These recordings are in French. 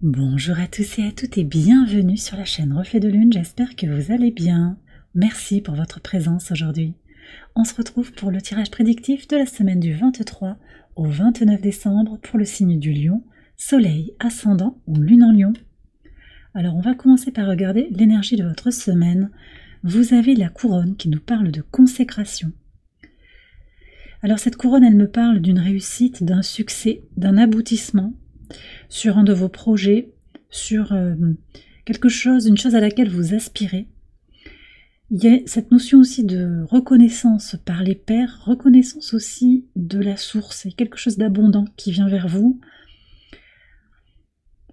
Bonjour à tous et à toutes et bienvenue sur la chaîne Reflet de Lune, j'espère que vous allez bien. Merci pour votre présence aujourd'hui. On se retrouve pour le tirage prédictif de la semaine du 23 au 29 décembre pour le signe du Lion, Soleil, Ascendant ou Lune en Lion. Alors on va commencer par regarder l'énergie de votre semaine. Vous avez la couronne qui nous parle de consécration. Alors cette couronne, elle me parle d'une réussite, d'un succès, d'un aboutissement sur un de vos projets, sur quelque chose, une chose à laquelle vous aspirez. Il y a cette notion aussi de reconnaissance par les pairs, reconnaissance aussi de la source, et quelque chose d'abondant qui vient vers vous.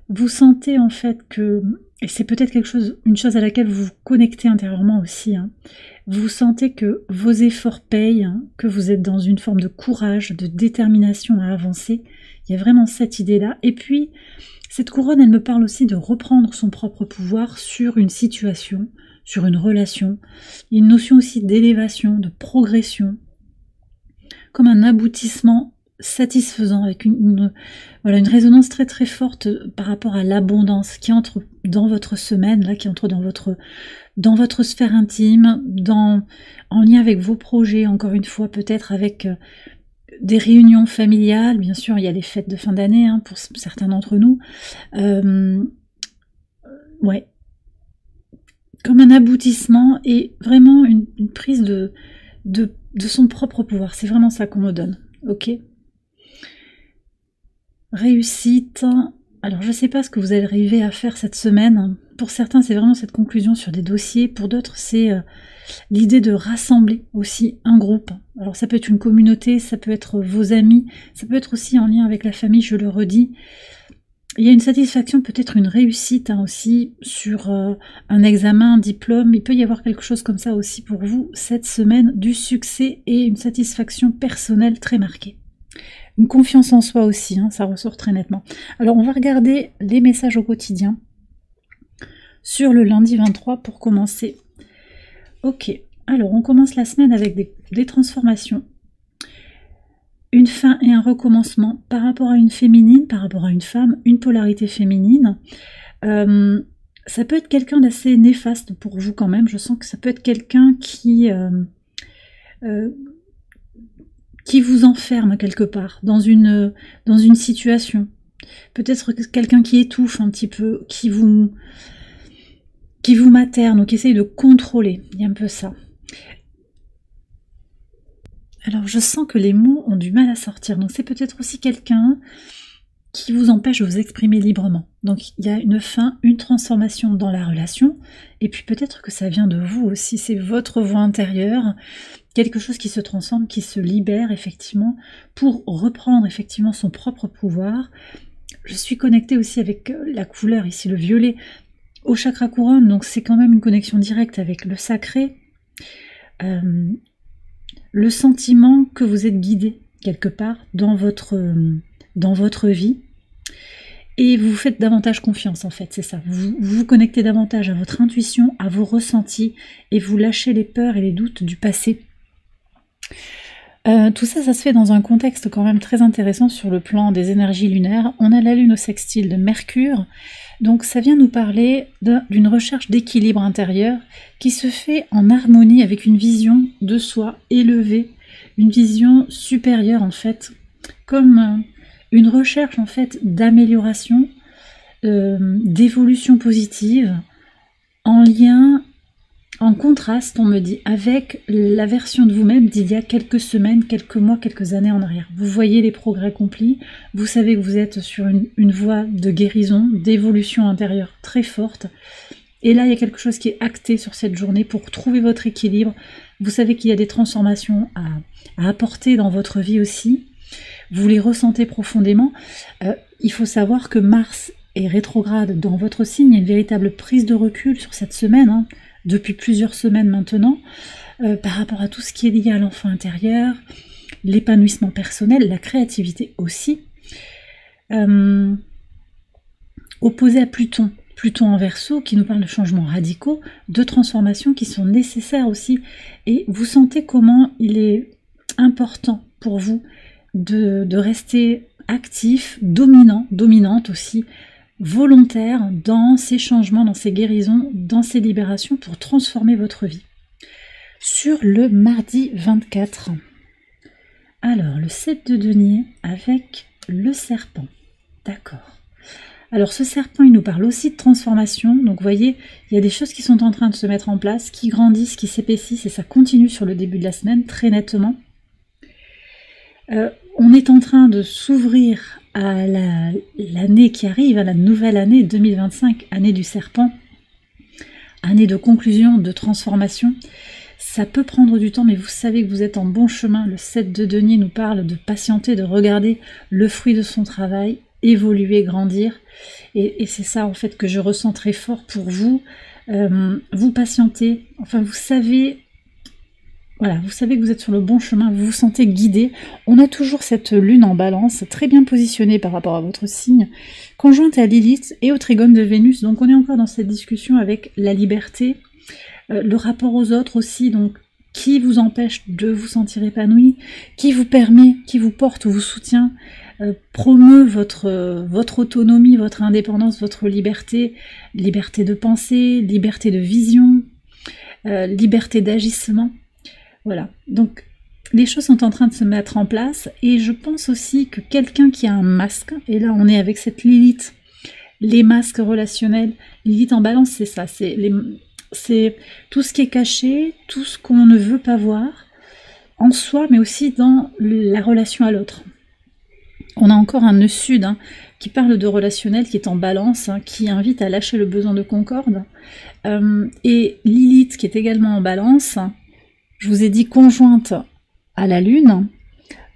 Vous sentez en fait que, et c'est peut-être quelque chose, une chose à laquelle vous vous connectez intérieurement aussi, vous sentez que vos efforts payent, que vous êtes dans une forme de courage, de détermination à avancer. Il y a vraiment cette idée-là. Et puis, cette couronne, elle me parle aussi de reprendre son propre pouvoir sur une situation, sur une relation. Il y a une notion aussi d'élévation, de progression, comme un aboutissement satisfaisant, avec une résonance très très forte par rapport à l'abondance qui entre dans votre semaine, là, qui entre dans votre sphère intime, en lien avec vos projets, encore une fois, peut-être avec des réunions familiales. Bien sûr, il y a les fêtes de fin d'année pour certains d'entre nous. Ouais, comme un aboutissement et vraiment une prise de son propre pouvoir. C'est vraiment ça qu'on me donne, ok ? Réussite. Alors je ne sais pas ce que vous allez arriver à faire cette semaine. Pour certains, c'est vraiment cette conclusion sur des dossiers. Pour d'autres, c'est l'idée de rassembler aussi un groupe. Alors ça peut être une communauté, ça peut être vos amis, ça peut être aussi en lien avec la famille, je le redis. Il y a une satisfaction, peut-être une réussite aussi sur un examen, un diplôme. Il peut y avoir quelque chose comme ça aussi pour vous cette semaine, du succès et une satisfaction personnelle très marquée. Une confiance en soi aussi, ça ressort très nettement. Alors on va regarder les messages au quotidien sur le lundi 23 pour commencer. Ok, alors on commence la semaine avec des transformations. Une fin et un recommencement par rapport à une féminine, par rapport à une femme, une polarité féminine. Ça peut être quelqu'un d'assez néfaste pour vous quand même. Je sens que ça peut être quelqu'un qui vous enferme quelque part dans une situation. Peut-être quelqu'un qui étouffe un petit peu, qui vous materne ou qui essaye de contrôler. Il y a un peu ça. Alors je sens que les mots ont du mal à sortir. Donc c'est peut-être aussi quelqu'un qui vous empêche de vous exprimer librement. Donc il y a une fin, une transformation dans la relation. Et puis peut-être que ça vient de vous aussi. C'est votre voix intérieure. Quelque chose qui se transforme, qui se libère effectivement pour reprendre effectivement son propre pouvoir. Je suis connectée aussi avec la couleur ici, le violet, au chakra couronne, donc c'est quand même une connexion directe avec le sacré. Le sentiment que vous êtes guidé quelque part dans votre vie. Et vous vous faites davantage confiance en fait, c'est ça. Vous vous connectez davantage à votre intuition, à vos ressentis, et vous lâchez les peurs et les doutes du passé. Tout ça, ça se fait dans un contexte quand même très intéressant sur le plan des énergies lunaires. On a la Lune au sextile de Mercure, donc ça vient nous parler d'une recherche d'équilibre intérieur qui se fait en harmonie avec une vision de soi élevée, une vision supérieure en fait, comme une recherche en fait d'amélioration, d'évolution positive, en lien, en contraste, on me dit, avec la version de vous-même d'il y a quelques semaines, quelques mois, quelques années en arrière. Vous voyez les progrès accomplis, vous savez que vous êtes sur une voie de guérison, d'évolution intérieure très forte. Et là, il y a quelque chose qui est acté sur cette journée pour trouver votre équilibre. Vous savez qu'il y a des transformations à apporter dans votre vie aussi. Vous les ressentez profondément. Il faut savoir que Mars est rétrograde dans votre signe. Il y a une véritable prise de recul sur cette semaine, depuis plusieurs semaines maintenant, par rapport à tout ce qui est lié à l'enfant intérieur, l'épanouissement personnel, la créativité aussi. Opposé à Pluton en Verseau, qui nous parle de changements radicaux, de transformations qui sont nécessaires aussi. Et vous sentez comment il est important pour vous de rester actif, dominant, dominante aussi, volontaire dans ces changements, dans ces guérisons, dans ces libérations pour transformer votre vie. Sur le mardi 24, alors le 7 de denier avec le serpent. D'accord. Alors ce serpent, il nous parle aussi de transformation. Donc vous voyez, il y a des choses qui sont en train de se mettre en place, qui grandissent, qui s'épaississent, et ça continue sur le début de la semaine, très nettement. On est en train de s'ouvrir à l'année qui arrive, à la nouvelle année 2025, année du serpent, année de conclusion, de transformation. Ça peut prendre du temps, mais vous savez que vous êtes en bon chemin. Le 7 de denier nous parle de patienter, de regarder le fruit de son travail, évoluer, grandir. Et c'est ça en fait que je ressens très fort pour vous. Vous patientez, enfin vous savez... Voilà, vous savez que vous êtes sur le bon chemin, vous vous sentez guidé. On a toujours cette lune en balance, très bien positionnée par rapport à votre signe, conjointe à Lilith et au trigone de Vénus. Donc on est encore dans cette discussion avec la liberté, le rapport aux autres aussi, donc qui vous empêche de vous sentir épanoui, qui vous permet, qui vous porte, vous soutient, promeut votre autonomie, votre indépendance, votre liberté, liberté de pensée, liberté de vision, liberté d'agissement. Voilà, donc les choses sont en train de se mettre en place et je pense aussi que quelqu'un qui a un masque, et là on est avec cette Lilith, les masques relationnels, Lilith en balance c'est ça, c'est tout ce qui est caché, tout ce qu'on ne veut pas voir en soi mais aussi dans la relation à l'autre. On a encore un nœud sud qui parle de relationnel, qui est en balance, qui invite à lâcher le besoin de concorde, et Lilith qui est également en balance, je vous ai dit conjointe à la lune,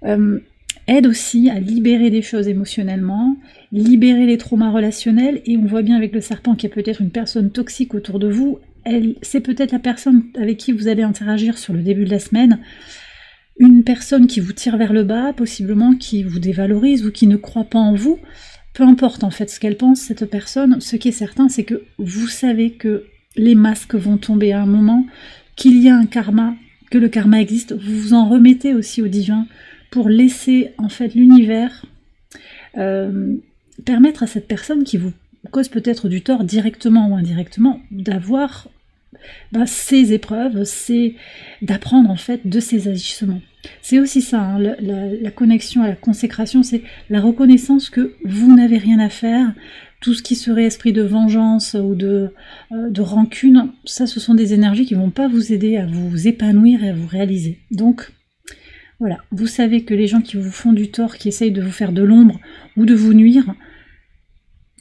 aide aussi à libérer des choses émotionnellement, libérer les traumas relationnels, et on voit bien avec le serpent qu'il y a peut-être une personne toxique autour de vous, c'est peut-être la personne avec qui vous allez interagir sur le début de la semaine, une personne qui vous tire vers le bas, possiblement qui vous dévalorise ou qui ne croit pas en vous, peu importe en fait ce qu'elle pense, cette personne, ce qui est certain c'est que vous savez que les masques vont tomber à un moment, qu'il y a un karma, que le karma existe, vous vous en remettez aussi au divin pour laisser en fait l'univers permettre à cette personne qui vous cause peut-être du tort directement ou indirectement d'avoir ces épreuves, c'est d'apprendre en fait de ses agissements. C'est aussi ça, la connexion à la consécration, c'est la reconnaissance que vous n'avez rien à faire. Tout ce qui serait esprit de vengeance ou de rancune, ça ce sont des énergies qui ne vont pas vous aider à vous épanouir et à vous réaliser. Donc voilà, vous savez que les gens qui vous font du tort, qui essayent de vous faire de l'ombre ou de vous nuire,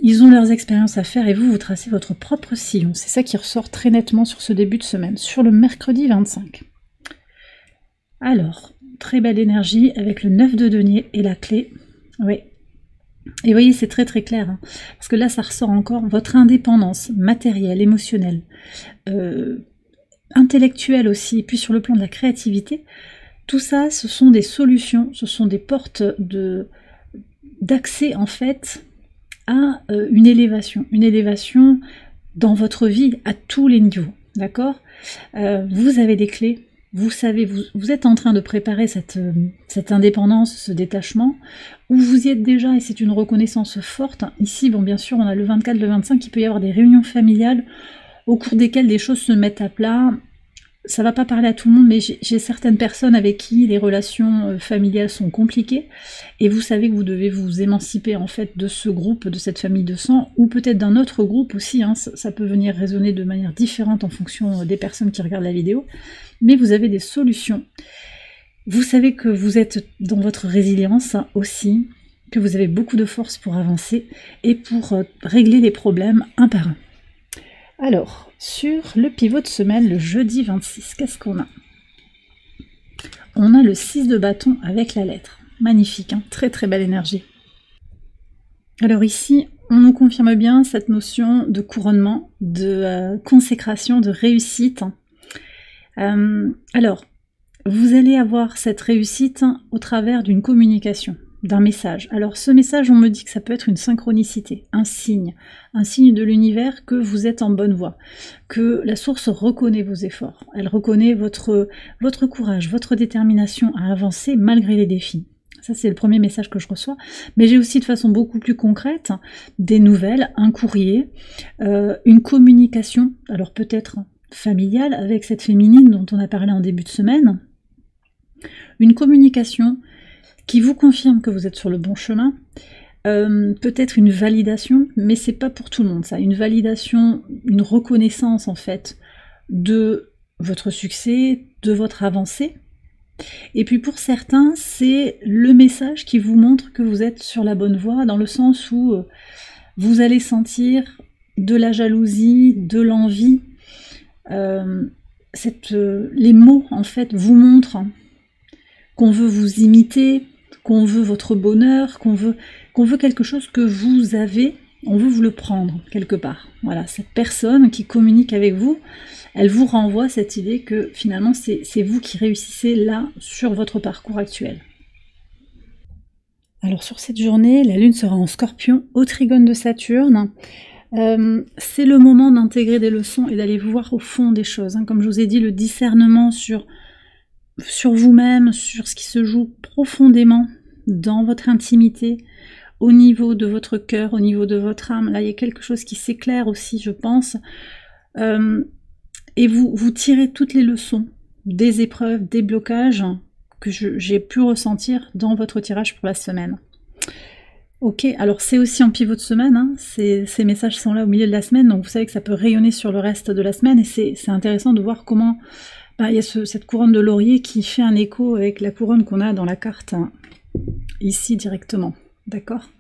ils ont leurs expériences à faire et vous tracez votre propre sillon. C'est ça qui ressort très nettement sur ce début de semaine, sur le mercredi 25. Alors, très belle énergie avec le 9 de denier et la clé. Oui. Et vous voyez, c'est très très clair, parce que là, ça ressort encore votre indépendance matérielle, émotionnelle, intellectuelle aussi, et puis sur le plan de la créativité. Tout ça, ce sont des solutions, ce sont des portes d'accès en fait à une élévation dans votre vie à tous les niveaux, d'accord? Vous avez des clés. Vous savez, vous êtes en train de préparer cette indépendance, ce détachement, ou vous y êtes déjà et c'est une reconnaissance forte. Ici, bon, bien sûr, on a le 24, le 25, il peut y avoir des réunions familiales au cours desquelles des choses se mettent à plat. Ça va pas parler à tout le monde, mais j'ai certaines personnes avec qui les relations familiales sont compliquées, et vous savez que vous devez vous émanciper en fait de ce groupe, de cette famille de sang, ou peut-être d'un autre groupe aussi, ça peut venir résonner de manière différente en fonction des personnes qui regardent la vidéo, mais vous avez des solutions. Vous savez que vous êtes dans votre résilience aussi, que vous avez beaucoup de force pour avancer et pour régler les problèmes un par un. Alors, sur le pivot de semaine, le jeudi 26, qu'est-ce qu'on a? On a le 6 de bâton avec la lettre. Magnifique, très très belle énergie. Alors ici, on nous confirme bien cette notion de couronnement, de consécration, de réussite. Alors, vous allez avoir cette réussite au travers d'une communication, d'un message. Alors ce message, on me dit que ça peut être une synchronicité, un signe de l'univers que vous êtes en bonne voie, que la source reconnaît vos efforts, elle reconnaît votre courage, votre détermination à avancer malgré les défis. Ça, c'est le premier message que je reçois. Mais j'ai aussi de façon beaucoup plus concrète des nouvelles, un courrier, une communication, alors peut-être familiale avec cette féminine dont on a parlé en début de semaine. Une communication qui vous confirme que vous êtes sur le bon chemin. Peut-être une validation, mais c'est pas pour tout le monde ça. Une validation, une reconnaissance en fait de votre succès, de votre avancée. Et puis pour certains, c'est le message qui vous montre que vous êtes sur la bonne voie, dans le sens où vous allez sentir de la jalousie, de l'envie. Les mots en fait vous montrent qu'on veut vous imiter, qu'on veut votre bonheur, qu'on veut quelque chose que vous avez, on veut vous le prendre quelque part. Voilà, cette personne qui communique avec vous, elle vous renvoie cette idée que finalement c'est vous qui réussissez là sur votre parcours actuel. Alors sur cette journée, la Lune sera en Scorpion, au trigone de Saturne. C'est le moment d'intégrer des leçons et d'aller voir au fond des choses. Comme je vous ai dit, le discernement sur vous-même, sur ce qui se joue profondément dans votre intimité, au niveau de votre cœur, au niveau de votre âme. Là, il y a quelque chose qui s'éclaire aussi, je pense. Et vous tirez toutes les leçons des épreuves, des blocages que j'ai pu ressentir dans votre tirage pour la semaine. Ok, alors c'est aussi en pivot de semaine, hein. Ces messages sont là au milieu de la semaine, donc vous savez que ça peut rayonner sur le reste de la semaine, et c'est intéressant de voir comment il y a cette couronne de laurier qui fait un écho avec la couronne qu'on a dans la carte, hein, ici directement, d'accord?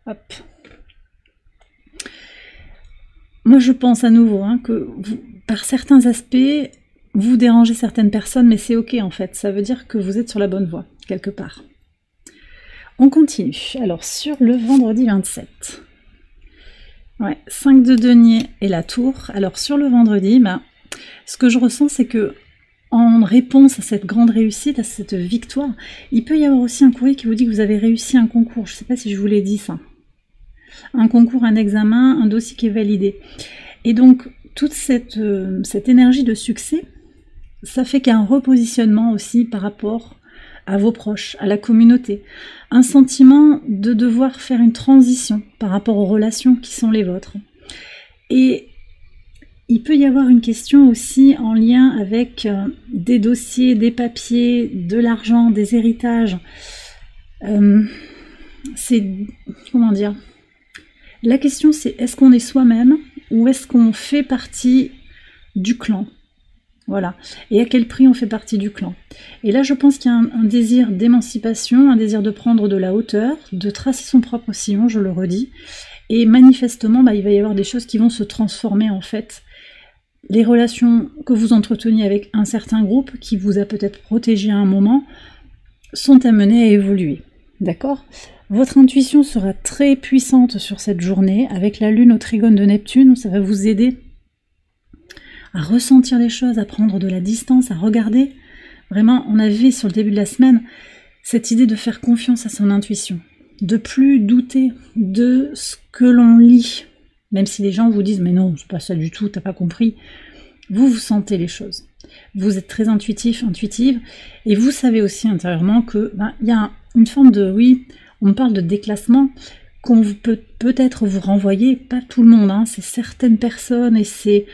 Hop. Moi je pense à nouveau que par certains aspects, vous dérangez certaines personnes, mais c'est ok en fait, ça veut dire que vous êtes sur la bonne voie, quelque part. On continue. Alors, sur le vendredi 27. Ouais, 5 de denier et la tour. Alors, sur le vendredi, ce que je ressens, c'est que en réponse à cette grande réussite, à cette victoire, il peut y avoir aussi un courrier qui vous dit que vous avez réussi un concours. Je ne sais pas si je vous l'ai dit ça. Un concours, un examen, un dossier qui est validé. Et donc, toute cette énergie de succès, ça fait qu'il y a un repositionnement aussi par rapport à vos proches, à la communauté. Un sentiment de devoir faire une transition par rapport aux relations qui sont les vôtres. Et il peut y avoir une question aussi en lien avec des dossiers, des papiers, de l'argent, des héritages. Comment dire? La question c'est, est-ce qu'on est soi-même ou est-ce qu'on fait partie du clan? Voilà. Et à quel prix on fait partie du clan? Et là, je pense qu'il y a un désir d'émancipation, un désir de prendre de la hauteur, de tracer son propre sillon, je le redis. Et manifestement, il va y avoir des choses qui vont se transformer en fait. Les relations que vous entreteniez avec un certain groupe, qui vous a peut-être protégé à un moment, sont amenées à évoluer. D'accord? Votre intuition sera très puissante sur cette journée, avec la Lune au trigone de Neptune, ça va vous aider à ressentir les choses, à prendre de la distance, à regarder. Vraiment, on avait sur le début de la semaine cette idée de faire confiance à son intuition, de plus douter de ce que l'on lit, même si les gens vous disent « mais non, c'est pas ça du tout, t'as pas compris ». Vous sentez les choses. Vous êtes très intuitif, intuitive, et vous savez aussi intérieurement que y a une forme de, oui, on parle de déclassement, qu'on peut peut-être vous renvoyer, pas tout le monde, c'est certaines personnes, et c'est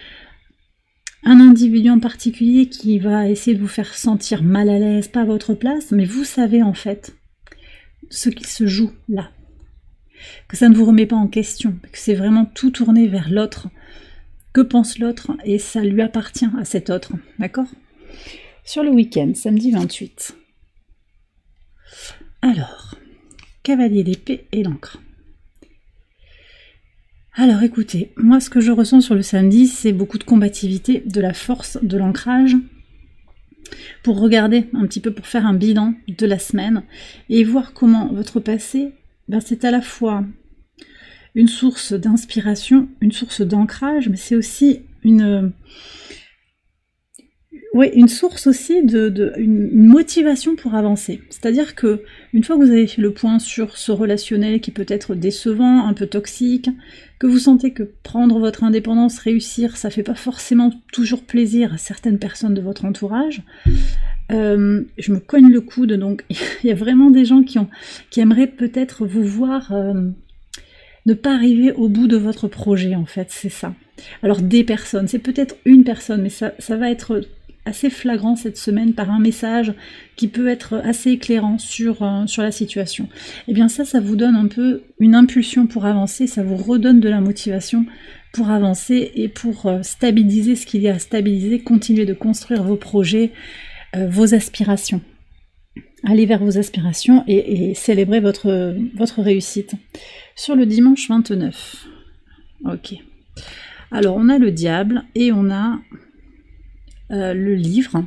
un individu en particulier qui va essayer de vous faire sentir mal à l'aise, pas à votre place, mais vous savez en fait ce qui se joue là. Que ça ne vous remet pas en question, que c'est vraiment tout tourné vers l'autre. Que pense l'autre et ça lui appartient à cet autre, d'accord? Sur le week-end, samedi 28. Alors, cavalier d'épée et l'encre. Alors écoutez, moi ce que je ressens sur le samedi, c'est beaucoup de combativité, de la force, de l'ancrage, pour regarder un petit peu, pour faire un bilan de la semaine, et voir comment votre passé, c'est à la fois une source d'inspiration, une source d'ancrage, mais c'est aussi une source aussi une motivation pour avancer. C'est-à-dire que une fois que vous avez fait le point sur ce relationnel qui peut être décevant, un peu toxique, que vous sentez que prendre votre indépendance, réussir, ça fait pas forcément toujours plaisir à certaines personnes de votre entourage, Je me cogne le coude, donc il y a vraiment des gens qui aimeraient peut-être vous voir ne pas arriver au bout de votre projet, en fait, c'est ça. Alors des personnes, c'est peut-être une personne, mais ça va être assez flagrant cette semaine par un message qui peut être assez éclairant sur la situation. Et bien ça vous donne un peu une impulsion pour avancer, ça vous redonne de la motivation pour avancer et pour stabiliser ce qu'il y a à stabiliser, continuer de construire vos projets, vos aspirations. Allez vers vos aspirations et célébrez votre réussite. Sur le dimanche 29. Ok. Alors on a le diable et on a le livre.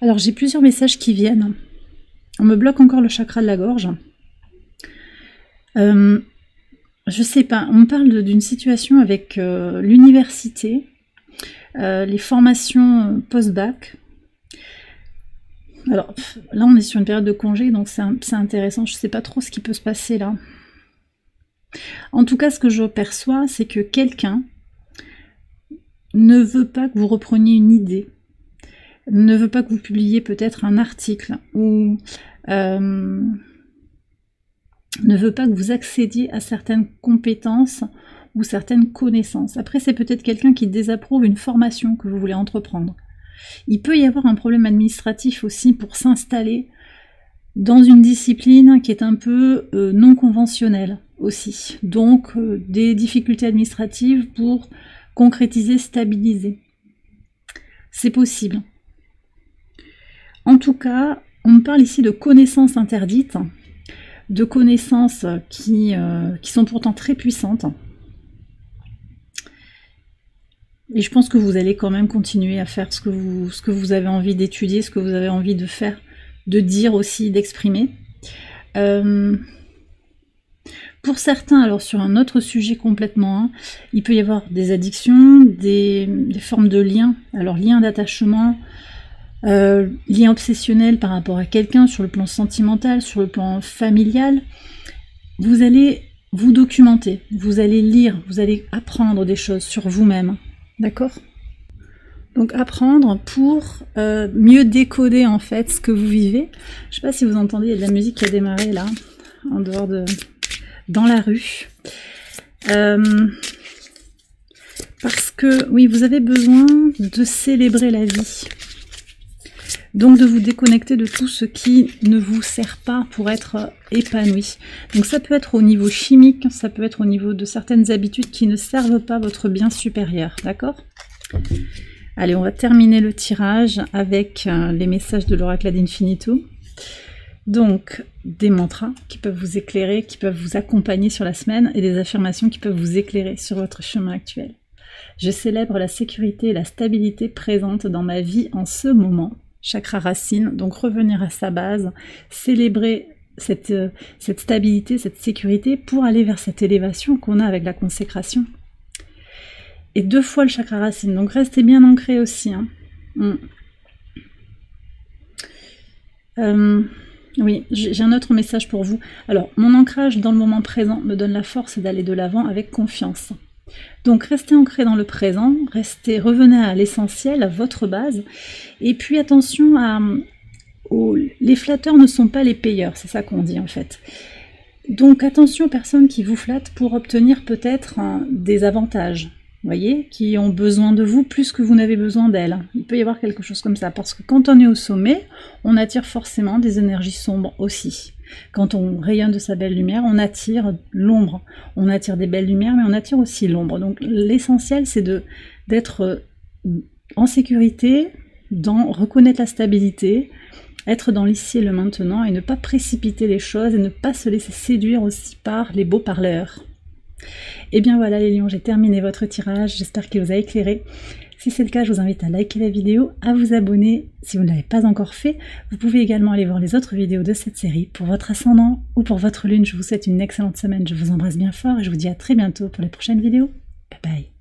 Alors j'ai plusieurs messages qui viennent. On me bloque encore le chakra de la gorge. Je sais pas, on me parle d'une situation avec l'université, les formations post-bac. Alors là on est sur une période de congé, donc c'est intéressant, je sais pas trop ce qui peut se passer là. En tout cas, ce que je perçois, c'est que quelqu'un ne veut pas que vous repreniez une idée, ne veut pas que vous publiiez peut-être un article, ou ne veut pas que vous accédiez à certaines compétences ou certaines connaissances. Après, c'est peut-être quelqu'un qui désapprouve une formation que vous voulez entreprendre. Il peut y avoir un problème administratif aussi pour s'installer dans une discipline qui est un peu non conventionnelle aussi. Donc des difficultés administratives pour concrétiser, stabiliser. C'est possible. En tout cas, on me parle ici de connaissances interdites, de connaissances qui sont pourtant très puissantes. Et je pense que vous allez quand même continuer à faire ce que vous avez envie d'étudier, ce que vous avez envie de faire, de dire aussi, d'exprimer. Pour certains, alors sur un autre sujet complètement, il peut y avoir des addictions, des formes de liens, alors liens d'attachement, liens obsessionnels par rapport à quelqu'un sur le plan sentimental, sur le plan familial. Vous allez vous documenter, vous allez lire, vous allez apprendre des choses sur vous-même, d'accord ? Donc apprendre pour mieux décoder en fait ce que vous vivez. Je sais pas si vous entendez, il y a de la musique qui a démarré là, en dehors dans la rue. Parce que oui, vous avez besoin de célébrer la vie. Donc de vous déconnecter de tout ce qui ne vous sert pas pour être épanoui. Donc ça peut être au niveau chimique, ça peut être au niveau de certaines habitudes qui ne servent pas votre bien supérieur, d'accord ? Allez, on va terminer le tirage avec les messages de l'oracle ad infinitum. Donc, des mantras qui peuvent vous éclairer, qui peuvent vous accompagner sur la semaine, et des affirmations qui peuvent vous éclairer sur votre chemin actuel. Je célèbre la sécurité et la stabilité présentes dans ma vie en ce moment. Chakra racine, donc revenir à sa base, célébrer cette stabilité, cette sécurité pour aller vers cette élévation qu'on a avec la consécration. Et 2 fois le chakra racine, donc restez bien ancré aussi. Hein. Oui, j'ai un autre message pour vous. Alors, mon ancrage dans le moment présent me donne la force d'aller de l'avant avec confiance. Donc, restez ancré dans le présent, revenez à l'essentiel, à votre base, et puis attention les flatteurs ne sont pas les payeurs, c'est ça qu'on dit en fait. Donc, attention aux personnes qui vous flattent pour obtenir peut-être des avantages. Voyez, qui ont besoin de vous plus que vous n'avez besoin d'elles. Il peut y avoir quelque chose comme ça, parce que quand on est au sommet, on attire forcément des énergies sombres aussi. Quand on rayonne de sa belle lumière, on attire l'ombre. On attire des belles lumières, mais on attire aussi l'ombre. Donc l'essentiel, c'est d'être en sécurité, reconnaître la stabilité, être dans l'ici et le maintenant, et ne pas précipiter les choses, et ne pas se laisser séduire aussi par les beaux parleurs. Et bien voilà les lions, j'ai terminé votre tirage, j'espère qu'il vous a éclairé. Si c'est le cas, je vous invite à liker la vidéo, à vous abonner si vous ne l'avez pas encore fait. Vous pouvez également aller voir les autres vidéos de cette série pour votre ascendant ou pour votre lune. Je vous souhaite une excellente semaine, je vous embrasse bien fort et je vous dis à très bientôt pour les prochaines vidéos. Bye bye.